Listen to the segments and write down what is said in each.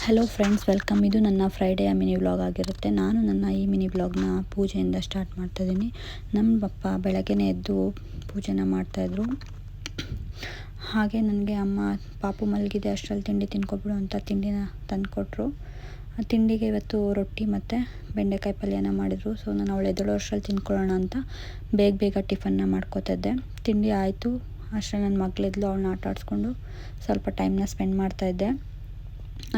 Hello friends, welcome. ಇದು ನನ್ನ ಫ್ರೈಡೆಯ mini vlog ಆಗಿರುತ್ತೆ. ನಾನು ನನ್ನ ಈ ಮಿನಿ ವ್ಲಾಗ್ನ ಪೂಜೆಯಿಂದ ಸ್ಟಾರ್ಟ್ ಮಾಡ್ತಾಯಿದ್ದೀನಿ. ನಮ್ಮ ಪಪ್ಪ ಬೆಳಗ್ಗೆನೇ ಎದ್ದು ಪೂಜೆನ ಮಾಡ್ತಾಯಿದ್ರು. ಹಾಗೆ ನನಗೆ ಅಮ್ಮ ಪಾಪು ಮಲಗಿದೆ ಅಷ್ಟರಲ್ಲಿ ತಿಂಡಿ ತಿನ್ಕೊಬಿಡು ಅಂತ ತಿಂಡಿನ ತಂದುಕೊಟ್ರು. ಆ ತಿಂಡಿಗೆ ಇವತ್ತು ರೊಟ್ಟಿ ಮತ್ತು ಬೆಂಡೆಕಾಯಿ ಪಲ್ಯನ ಮಾಡಿದರು. ಸೊ ನಾನು ಅವಳು ಎದ್ದೇಳೋ ಅಷ್ಟರಲ್ಲಿ ತಿನ್ಕೊಳ್ಳೋಣ ಅಂತ ಬೇಗ ಟಿಫನ್ನ ಮಾಡ್ಕೋತಿದ್ದೆ. ತಿಂಡಿ ಆಯಿತು. ಅಷ್ಟರಲ್ಲಿ ನನ್ನ ಮಗಳಿದ್ಲು, ಅವಳನ್ನ ಆಟ ಆಡಿಸ್ಕೊಂಡು ಸ್ವಲ್ಪ ಟೈಮ್ನ ಸ್ಪೆಂಡ್ ಮಾಡ್ತಾಯಿದ್ದೆ.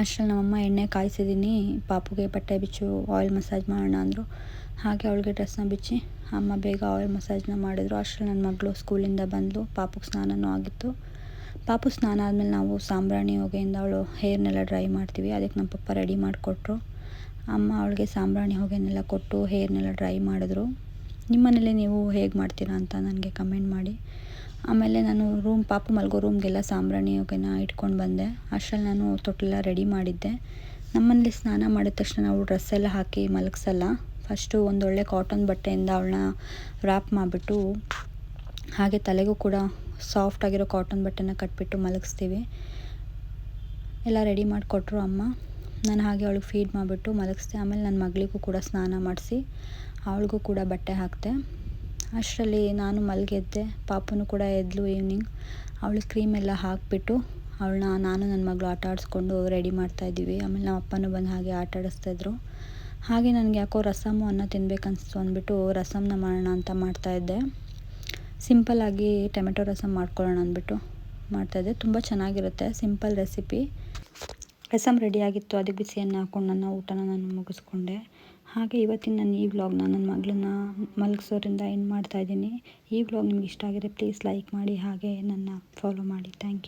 ಅಷ್ಟರಲ್ಲಿ ನಮ್ಮಮ್ಮ ಎಣ್ಣೆ ಕಾಯಿಸಿದ್ದೀನಿ, ಪಾಪುಗೆ ಬಟ್ಟೆ ಬಿಚ್ಚು, ಆಯಿಲ್ ಮಸಾಜ್ ಮಾಡೋಣ ಅಂದರು. ಹಾಗೆ ಅವಳಿಗೆ ಡ್ರೆಸ್ನ ಬಿಚ್ಚಿ ಅಮ್ಮ ಬೇಗ ಆಯಿಲ್ ಮಸಾಜ್ನ ಮಾಡಿದರು. ಅಷ್ಟರಲ್ಲಿ ನನ್ನ ಮಗಳು ಸ್ಕೂಲಿಂದ ಬಂದಳು. ಪಾಪುಗೆ ಸ್ನಾನವೂ ಆಗಿತ್ತು. ಪಾಪು ಸ್ನಾನ ಆದಮೇಲೆ ನಾವು ಸಾಂಬ್ರಾಣಿ ಹೊಗೆಯಿಂದ ಅವಳು ಹೇರ್ನೆಲ್ಲ ಡ್ರೈ ಮಾಡ್ತೀವಿ. ಅದಕ್ಕೆ ನಮ್ಮ ಪಪ್ಪ ರೆಡಿ ಮಾಡಿಕೊಟ್ರು. ಅಮ್ಮ ಅವಳಿಗೆ ಸಾಂಬ್ರಾಣಿ ಹೊಗೆನೆಲ್ಲ ಕೊಟ್ಟು ಹೇರ್ನೆಲ್ಲ ಡ್ರೈ ಮಾಡಿದ್ರು. ನಿಮ್ಮ ಮನೇಲಿ ನೀವು ಹೇಗೆ ಮಾಡ್ತೀರಾ ಅಂತ ನನಗೆ ಕಮೆಂಟ್ ಮಾಡಿ. ಆಮೇಲೆ ನಾನು ಪಾಪು ಮಲಗೋ ರೂಮ್ಗೆಲ್ಲ ಸಾಂಬ್ರಾಣಿ ಹೊಗೆನ ಇಟ್ಕೊಂಡು ಬಂದೆ. ಅಷ್ಟರಲ್ಲಿ ನಾನು ತೊಟ್ಟೆಲ್ಲ ರೆಡಿ ಮಾಡಿದ್ದೆ. ನಮ್ಮನೇಲಿ ಸ್ನಾನ ಮಾಡಿದ ತಕ್ಷಣ ನಾವು ಡ್ರೆಸ್ಸೆಲ್ಲ ಹಾಕಿ ಮಲಗಿಸಲ್ಲ. ಫಸ್ಟು ಒಂದೊಳ್ಳೆ ಕಾಟನ್ ಬಟ್ಟೆಯಿಂದ ಅವಳನ್ನ ರ್ಯಾಪ್ ಮಾಡಿಬಿಟ್ಟು, ಹಾಗೆ ತಲೆಗೂ ಕೂಡ ಸಾಫ್ಟಾಗಿರೋ ಕಾಟನ್ ಬಟ್ಟೆನ ಕಟ್ಬಿಟ್ಟು ಮಲಗಿಸ್ತೀವಿ. ಎಲ್ಲ ರೆಡಿ ಮಾಡಿಕೊಟ್ರು ಅಮ್ಮ. ನಾನು ಹಾಗೆ ಅವಳಿಗೆ ಫೀಡ್ ಮಾಡಿಬಿಟ್ಟು ಮಲಗಿಸ್ದೆ. ಆಮೇಲೆ ನನ್ನ ಮಗಳಿಗೂ ಕೂಡ ಸ್ನಾನ ಮಾಡಿಸಿ ಅವಳಿಗೂ ಕೂಡ ಬಟ್ಟೆ ಹಾಕಿದೆ. ಅಷ್ಟರಲ್ಲಿ ನಾನು ಮಲಗಿದ್ದೆ. ಪಾಪುನು ಕೂಡ ಎದ್ಲು ಈವ್ನಿಂಗ್. ಅವಳಿಗೆ ಕ್ರೀಮೆಲ್ಲ ಹಾಕಿಬಿಟ್ಟು ಅವಳನ್ನ ನಾನು ನನ್ನ ಮಗಳು ಆಟ ಆಡಿಸ್ಕೊಂಡು ರೆಡಿ ಮಾಡ್ತಾಯಿದ್ದೀವಿ. ಆಮೇಲೆ ನಮ್ಮ ಅಪ್ಪನೂ ಬಂದು ಹಾಗೆ ಆಟ ಆಡಿಸ್ತಾಯಿದ್ರು. ಹಾಗೆ ನನಗೆ ಯಾಕೋ ರಸಮ್ಮು ಅನ್ನ ತಿನ್ಬೇಕನ್ನಿಸ್ತು ಅಂದ್ಬಿಟ್ಟು ರಸಮ್ನ ಮಾಡೋಣ ಅಂತ ಮಾಡ್ತಾಯಿದ್ದೆ. ಸಿಂಪಲ್ಲಾಗಿ ಟೊಮೆಟೊ ರಸಮ್ ಮಾಡ್ಕೊಳ್ಳೋಣ ಅಂದ್ಬಿಟ್ಟು ಮಾಡ್ತಾಯಿದ್ದೆ. ತುಂಬ ಚೆನ್ನಾಗಿರುತ್ತೆ, ಸಿಂಪಲ್ ರೆಸಿಪಿ. ರಸಮ್ ರೆಡಿಯಾಗಿತ್ತು. ಅದಕ್ಕೆ ಬಿಸಿಯನ್ನು ಹಾಕ್ಕೊಂಡು ನನ್ನ ಊಟನ ನಾನು ಮುಗಿಸ್ಕೊಂಡೆ. ಹಾಗೆ ಇವತ್ತಿನ ನನ್ನ ಈ ವ್ಲಾಗ್ನ ನನ್ನ ಮಗಳನ್ನ ಮಲಗಿಸೋದ್ರಿಂದ ಎಂಡ್ ಮಾಡ್ತಾಯಿದ್ದೀನಿ. ಈ ವ್ಲಾಗ್ ನಿಮ್ಗೆ ಇಷ್ಟ ಆಗಿದೆ ಪ್ಲೀಸ್ ಲೈಕ್ ಮಾಡಿ, ಹಾಗೆ ನನ್ನ ಫಾಲೋ ಮಾಡಿ. Thank you.